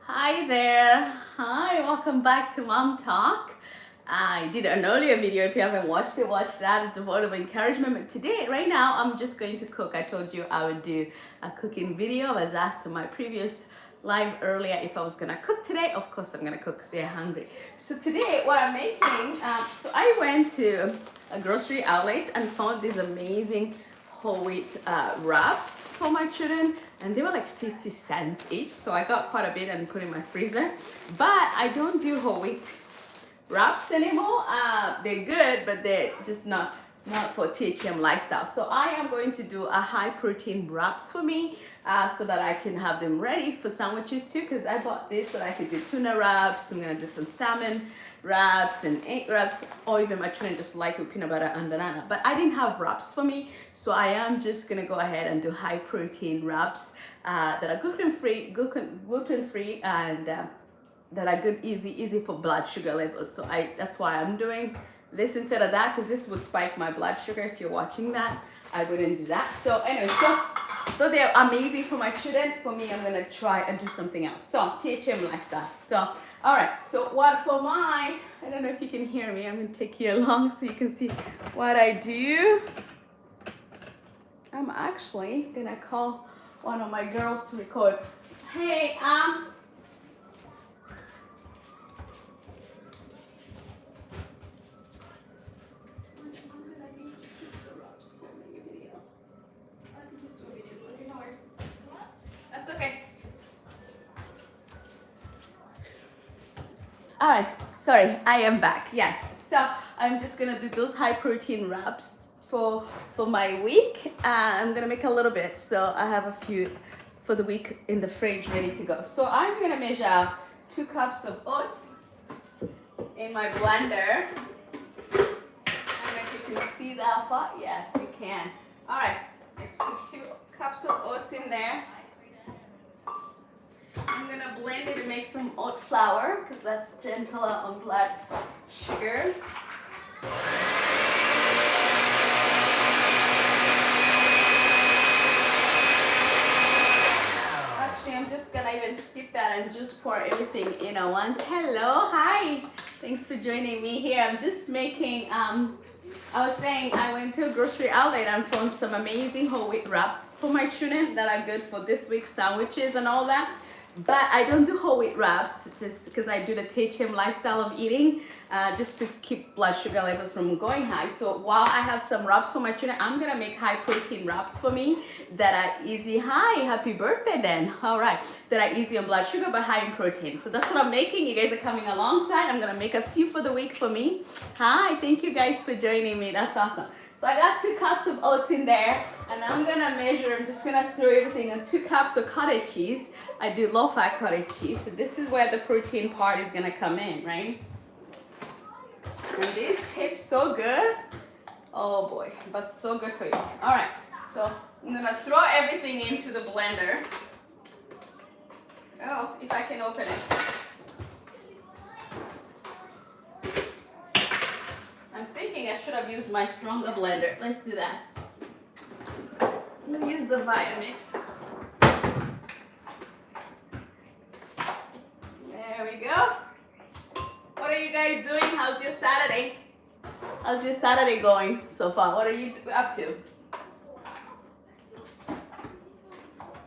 Hi there. Hi, welcome back to Mom Talk. I did an earlier video. If you haven't watched it, watch that. It's a word of encouragement. But today, right now, I'm just going to cook. I told you I would do a cooking video. I was asked in my previous live earlier if I was gonna cook today. Of course, I'm gonna cook because they're hungry. So today, what I'm making, so I went to a grocery outlet and found these amazing whole wheat wraps for my children, and they were like 50 cents each, so I got quite a bit and put in my freezer. But I don't do whole wheat wraps anymore. They're good, but they're just not for THM lifestyle. So I am going to do a high protein wraps for me, so that I can have them ready for sandwiches too, because I bought this so that I could do tuna wraps. I'm gonna do some salmon wraps and egg wraps, or even my children just like with peanut butter and banana. But I didn't have wraps for me, so I am just gonna go ahead and do high protein wraps that are gluten free, and that are good, easy for blood sugar levels. So that's why I'm doing this instead of that, because this would spike my blood sugar. If you're watching that, I wouldn't do that. So anyway, so they're amazing for my children. For me, I'm gonna try and do something else. So THM lifestyle. So all right, so what for my, I don't know if you can hear me. I'm gonna take you along so you can see what I do. I'm actually gonna call one of my girls to record. Hey, that's okay. All right, sorry, I am back. Yes, so I'm just gonna do those high protein wraps for my week. I'm gonna make a little bit, so I have a few for the week in the fridge ready to go. So I'm gonna measure 2 cups of oats in my blender. I don't know if you can see that far. Yes, you can. All right, let's put 2 cups of oats in there. I'm gonna blend it and make some oat flour because that's gentler on blood sugars. Actually, I'm just gonna even skip that and just pour everything in at once. Hello, hi. Thanks for joining me here. I'm just making, I was saying I went to a grocery outlet and found some amazing whole wheat wraps for my children that are good for this week's sandwiches and all that. But I don't do whole wheat wraps just because I do the THM lifestyle of eating, just to keep blood sugar levels from going high. So while I have some wraps for my children, I'm gonna make high protein wraps for me that are easy. Hi, happy birthday then. All right, that are easy on blood sugar but high in protein. So that's what I'm making. You guys are coming alongside. I'm gonna make a few for the week for me. Hi, thank you guys for joining me. That's awesome. So I got 2 cups of oats in there, and I'm gonna measure, I'm just gonna throw everything on 2 cups of cottage cheese. I do low-fat cottage cheese, so this is where the protein part is gonna come in, right? And this tastes so good. Oh boy, but so good for you. All right, so I'm gonna throw everything into the blender. Oh, if I can open it. I'm thinking I should have used my stronger blender. Let's do that. We'll use the Vitamix. There we go. What are you guys doing? How's your Saturday? How's your Saturday going so far? What are you up to?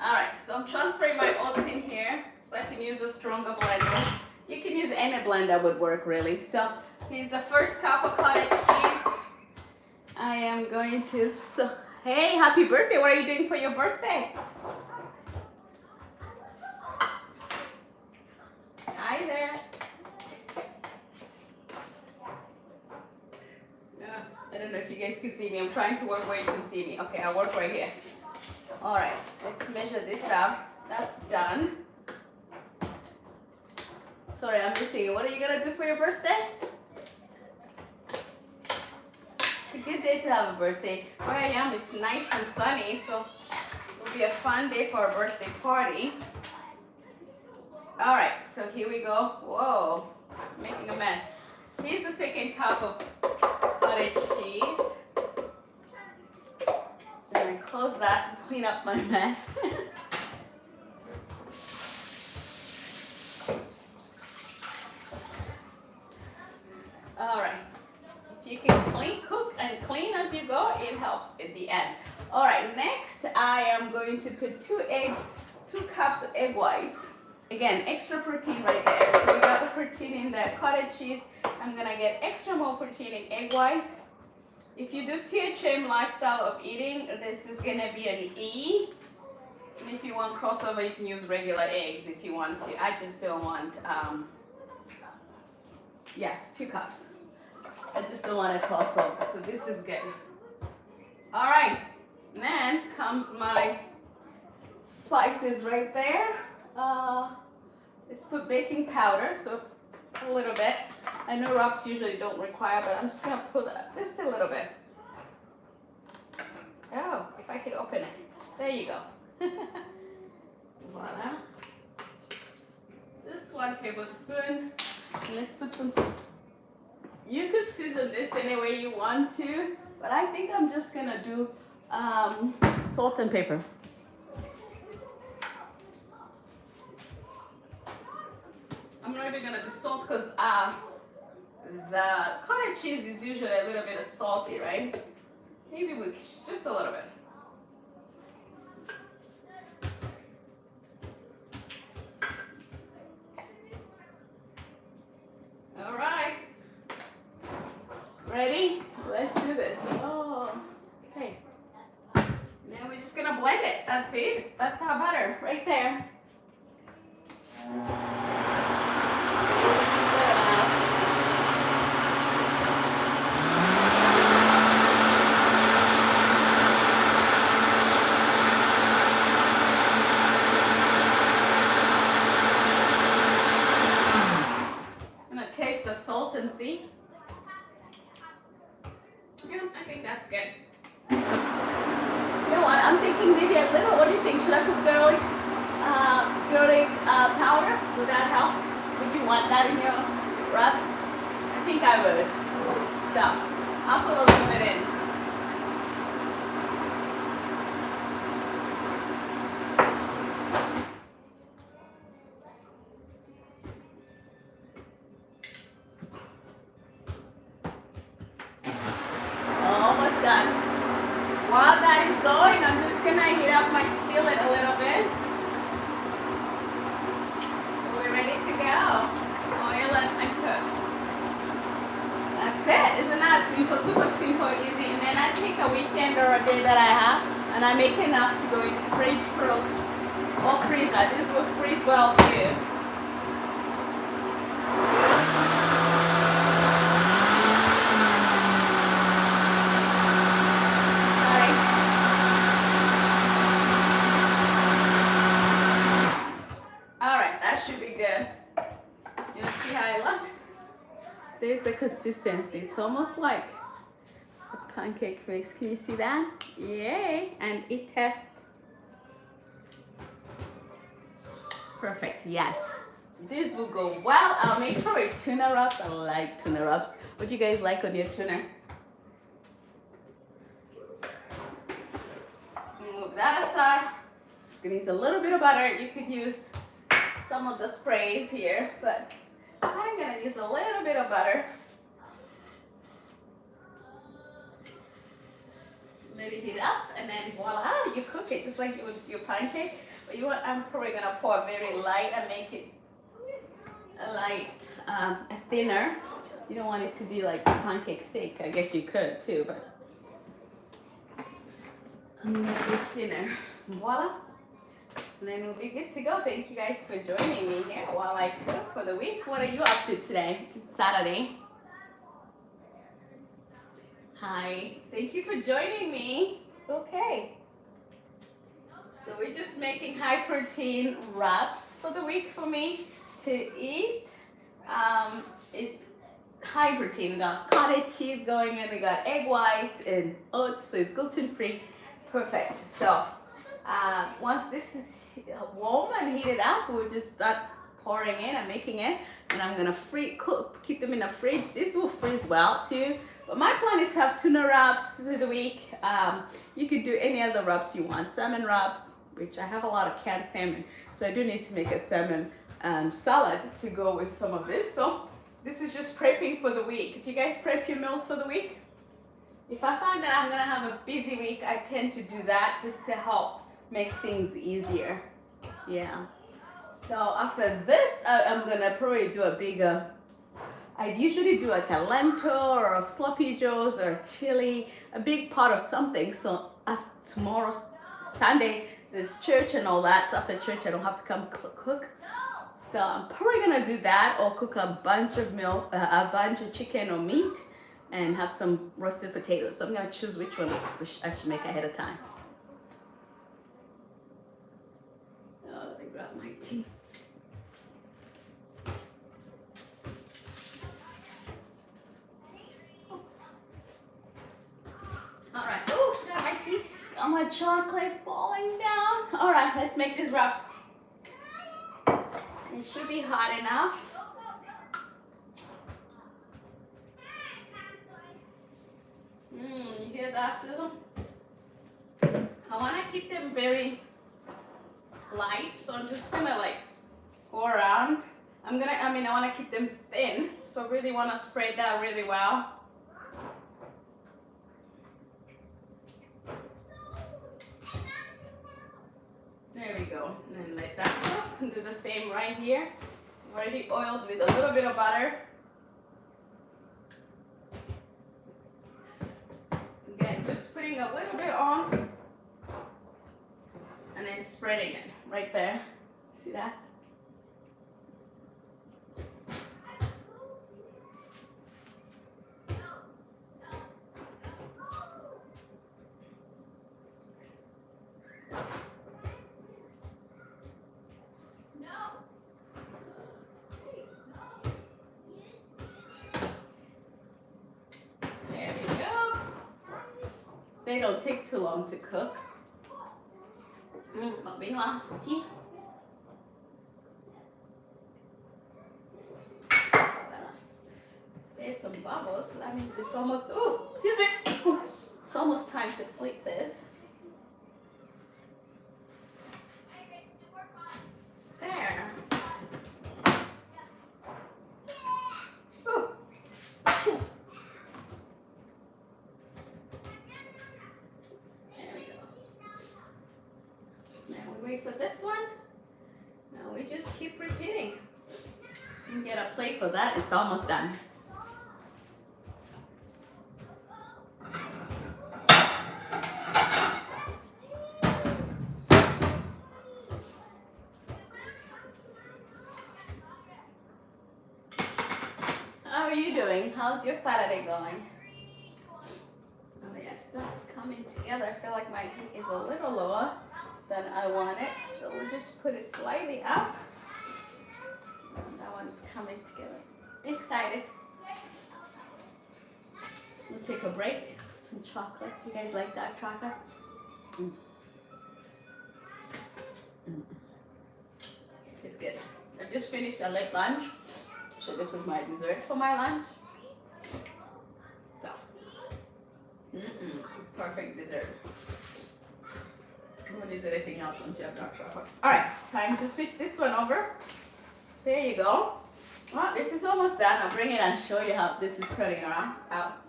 All right, so I'm transferring my oats in here so I can use a stronger blender. You can use any blender would work really. So here's the first cup of cottage cheese. I am going to, so hey, happy birthday. What are you doing for your birthday? Hi there. I don't know if you guys can see me. I'm trying to work where you can see me. Okay, I'll work right here. All right, let's measure this out. That's done. Sorry, I'm missing you. What are you gonna do for your birthday? It's a good day to have a birthday. Where I am, it's nice and sunny, so it'll be a fun day for a birthday party. All right, so here we go. Whoa, I'm making a mess. Here's the second cup of cottage cheese. I'm gonna close that and clean up my mess. at the end. All right, next I am going to put 2 cups of egg whites. Again, extra protein right there. So we got the protein in the cottage cheese. I'm gonna get extra more protein in egg whites. If you do THM lifestyle of eating, this is gonna be an E. And if you want crossover, you can use regular eggs if you want to. I just don't want, yes, 2 cups. I just don't want to cross over, so this is good. All right, and then comes my spices right there. Let's put baking powder, so a little bit. I know wraps usually don't require, but I'm just gonna put just a little bit. Oh, if I could open it. There you go. Voila. Just 1 tablespoon. And let's put some. You could season this any way you want to, but I think I'm just gonna do salt and pepper. I'm not even gonna do salt because the cottage cheese is usually a little bit of salty, right? Maybe with just a little bit. All right. Ready? Let's do this. Oh, okay. Then we're just gonna blend it. That's it. That's our butter right there. I'm gonna taste the salt and see. Yeah, I think that's good. You know what? I'm thinking maybe a little. What do you think? Should I put garlic powder? Would that help? Would you want that in your wrap? I think I would. So I'll put a little bit in. Almost done. While that is going, I'm just gonna heat up my skillet a little bit. So we're ready to go. Oil and cook. That's it. Isn't that simple? Super simple and easy. And then I take a weekend or a day that I have and I make enough to go in the fridge or freezer. This will freeze well too. There's the consistency. It's almost like a pancake mix. Can you see that? Yay! And it tests perfect. Yes. So this will go well. I'll make probably tuna wraps. I like tuna wraps. What do you guys like on your tuna? Move that aside. Just gonna use a little bit of butter. You could use some of the sprays here, but I'm gonna use a little bit of butter. Let it heat up, and then voila, you cook it just like you would your pancake. But you want, I'm probably gonna pour very light and make it a thinner. You don't want it to be like pancake thick. I guess you could too, but I'm gonna be thinner. Voila. And then we'll be good to go. Thank you guys for joining me here while I cook for the week. What are you up to today? It's Saturday. Hi. Thank you for joining me. Okay. So we're just making high protein wraps for the week for me to eat. It's high protein. We got cottage cheese going in. We got egg whites and oats, so it's gluten free. Perfect. So once this is warm and heated up, we'll just start pouring in and making it. And I'm gonna keep them in the fridge. This will freeze well too. But my plan is to have tuna wraps through the week. You could do any other wraps you want. Salmon wraps, which I have a lot of canned salmon, so I do need to make a salmon salad to go with some of this. So this is just prepping for the week. Do you guys prep your meals for the week? If I find that I'm gonna have a busy week, I tend to do that just to help make things easier. Yeah. So after this, I'm gonna probably do a bigger. I usually do like a lentil or a sloppy joes or chili, a big pot of something. So after tomorrow, Sunday, there's church and all that. So after church, I don't have to come cook. So I'm probably gonna do that or cook a bunch of milk, a bunch of chicken or meat, and have some roasted potatoes. So I'm gonna choose which one I should make ahead of time. Oh, let me grab my tea. All right, oh, got my tea. Got my chocolate falling down. All right, let's make these wraps. It should be hot enough. You hear that, Sizzle? I want to keep them very light, so I'm just gonna like go around. I want to keep them thin, so I really want to spread that really well. There we go, and then let that cook, and do the same right here. Already oiled with a little bit of butter. Again, just putting a little bit on, and then spreading it right there. See that? They don't take too long to cook. There's some bubbles. That means it's almost, oh, excuse me. It's almost time to flip this. There. Ooh. For this one, now we just keep repeating. You can get a plate for that, it's almost done. How are you doing? How's your Saturday going? Oh yes, that's coming together. I feel like my heat is a little lower than I want it, so we'll just put it slightly up. And that one's coming together. Excited. We'll take a break. Some chocolate. You guys like dark chocolate? It's good. I just finished a late lunch, so this is my dessert for my lunch. So, perfect dessert. What is anything else once you have dark chocolate? All right, time to switch this one over. There you go. Well, this is almost done. I'll bring it and show you how this is turning around out.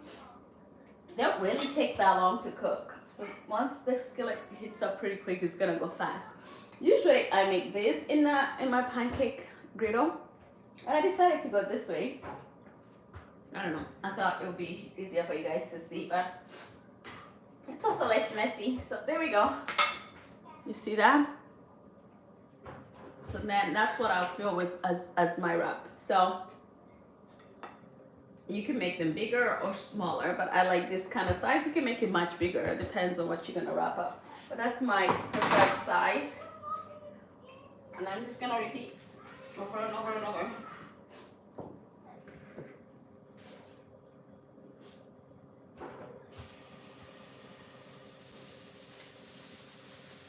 They don't really take that long to cook. So once the skillet heats up pretty quick, it's gonna go fast. Usually I make this in my pancake griddle, but I decided to go this way. I don't know. I thought it would be easier for you guys to see, but it's also less messy. So there we go. You see that? So then that's what I'll fill with as my wrap. So you can make them bigger or smaller, but I like this kind of size. You can make it much bigger. It depends on what you're gonna wrap up. But that's my preferred size. And I'm just gonna repeat over and over and over.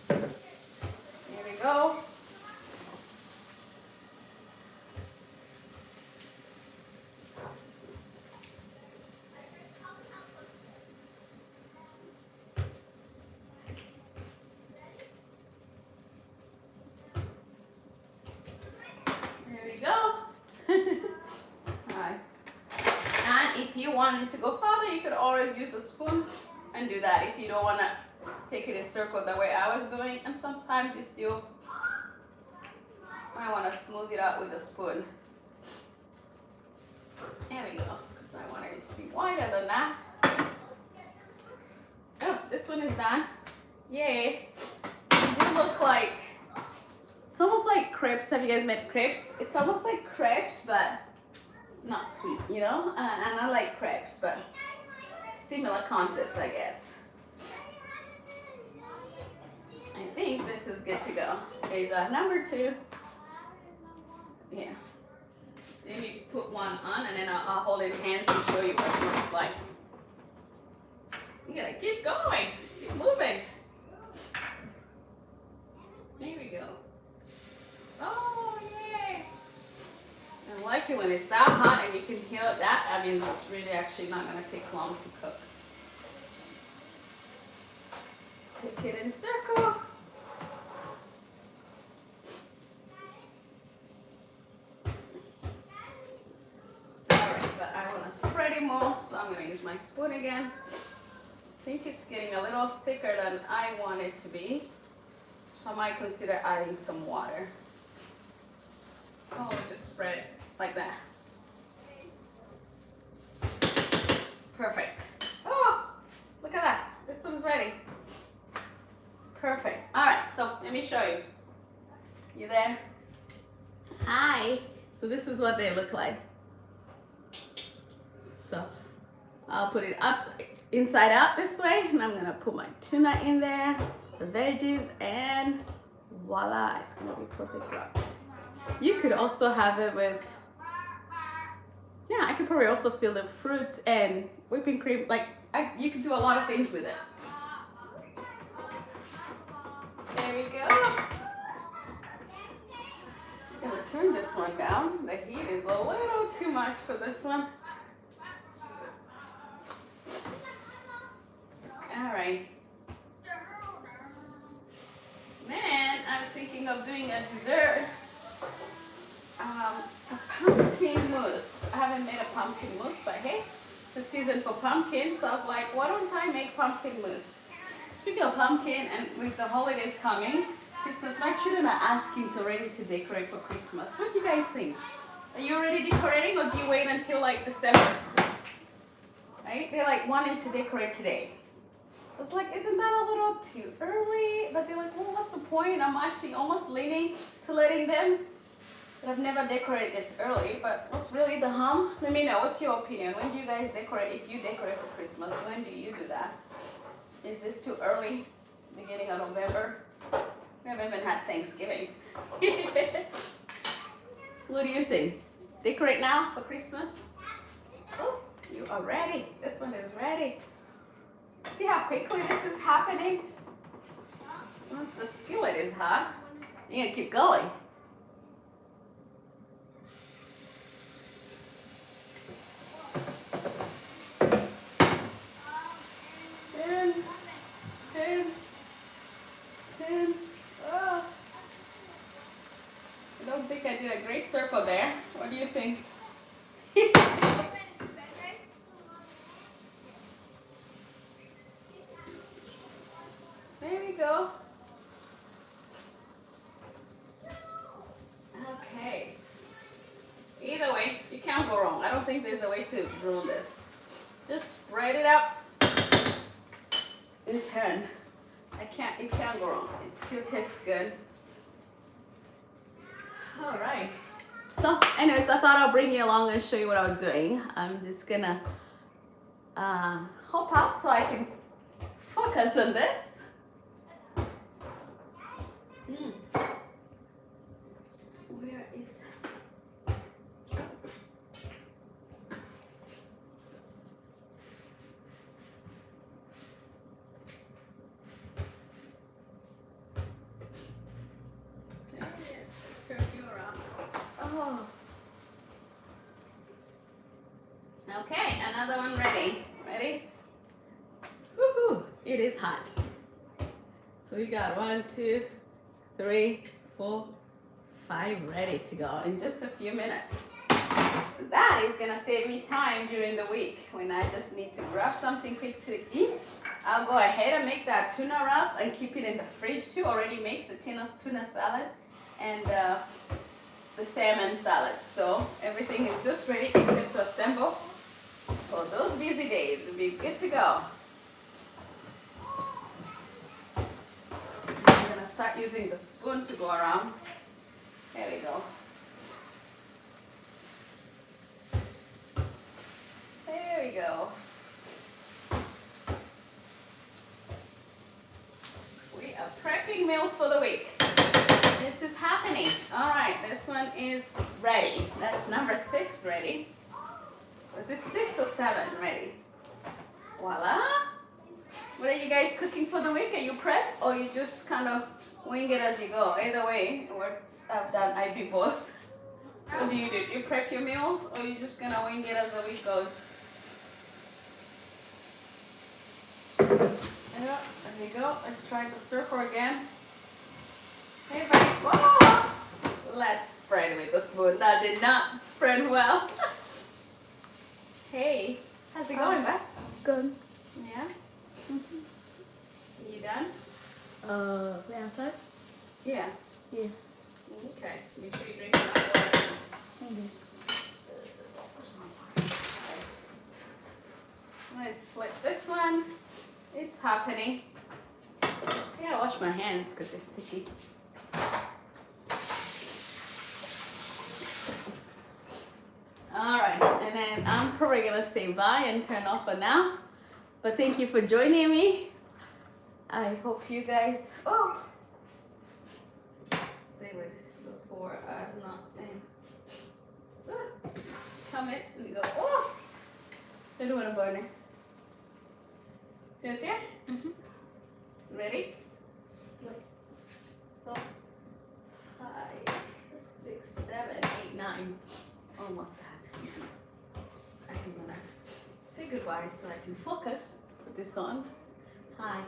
There we go. if you wanted to go farther, you could always use a spoon and do that if you don't want to take it in circle the way I was doing. And sometimes you still might want to smooth it out with a spoon. There we go, because I wanted it to be wider than that. Oh, this one is done. Yay. It do look like, it's almost like crepes. Have you guys made crepes? It's almost like crepes, but not sweet, you know? And I like crepes, but similar concept, I guess. I think this is good to go. There's number 2. Yeah. Let me put one on and then I'll hold it in hands and show you what it looks like. You gotta keep going, keep moving. There we go. Oh, yay! I like it when it's that hot and you can hear that. I mean, it's really actually not gonna take long to cook. Take it in a circle. Spread it more, so I'm going to use my spoon again. I think it's getting a little thicker than I want it to be, so I might consider adding some water. Oh, just spread it like that. Perfect. Oh, look at that. This one's ready. Perfect. All right, so let me show you. You there? Hi. So this is what they look like. So I'll put it inside out this way, and I'm gonna put my tuna in there, the veggies, and voila, it's gonna be perfect. You could also have it with, yeah, I could probably also fill the fruits and whipping cream. Like, you could do a lot of things with it. There we go. I'm gonna turn this one down. The heat is a little too much for this one. All right. Then I was thinking of doing a dessert, a pumpkin mousse. I haven't made a pumpkin mousse, but hey, it's the season for pumpkin, so I was like, why don't I make pumpkin mousse? Speaking of pumpkin, and with the holidays coming, Christmas, my children are asking to decorate for Christmas. What do you guys think? Are you already decorating, or do you wait until like December? Right? They're like wanting to decorate today. I was like, isn't that a little too early? But they're like, well, what's the point? I'm actually almost leaning to letting them. But I've never decorated this early. But what's really the hum? Let me know. What's your opinion? When do you guys decorate? If you decorate for Christmas, when do you do that? Is this too early? Beginning of November? We haven't even had Thanksgiving. What do you think? Decorate now for Christmas? Oh, you are ready. This one is ready. See how quickly this is happening? Once the skillet is hot, you gotta keep going. Turn. Oh. I don't think I did a great circle there. What do you think? There we go. Okay. Either way, you can't go wrong. I don't think there's a way to ruin this. Just spread it up and turn. It can't go wrong. It still tastes good. All right. So anyways, I thought I'll bring you along and show you what I was doing. I'm just gonna hop out so I can focus on this. Where is there it is. Let's turn you around. Oh. Okay, another one ready. Ready? Woohoo! It is hot. So we got 1, 2, 3, 4, 5 ready to go in just a few minutes. That is gonna save me time during the week when I just need to grab something quick to eat. I'll go ahead and make that tuna wrap and keep it in the fridge too. Already makes the tuna salad and the salmon salad. So everything is just ready except to assemble for those busy days. We'll be good to go. I'm gonna start using the spoon to go around. There we go. There we go. We are prepping meals for the week. This is happening. All right, this one is ready. That's number 6 ready. Was this 6 or 7 ready? Voila. What are you guys cooking for the week? Are you prep or you just kind of wing it as you go? Either way, works. I do both. What do? Do you prep your meals or you just gonna wing it as the week goes? Yeah, there we go. Let's try the circle again. Hey, buddy. Whoa! Let's spread with the spoon. That did not spread well. Hey, how's it going, bud? Good. Yeah? You done? We outside? Yeah. Yeah. Okay. Make sure you drink enough water. Okay. Let's flip this one. It's happening. I gotta wash my hands because they're sticky. Alright, and then I'm probably gonna say bye and turn off for now. But thank you for joining me. I hope you guys. Oh! David, those 4 are not in. Come in and go. Oh! I don't want to burn it. You okay? Mm-hmm. Ready? Wait. 4, 5, 6, 7, 8, 9. Almost done. I'm gonna say goodbye so I can focus. Put this on. Hi.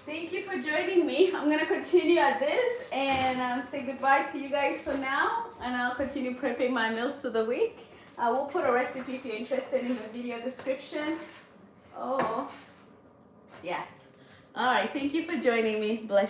Thank you for joining me. I'm gonna continue at this and say goodbye to you guys for now. And I'll continue prepping my meals for the week. I will put a recipe if you're interested in the video description. Oh, yes. All right. Thank you for joining me. Bless.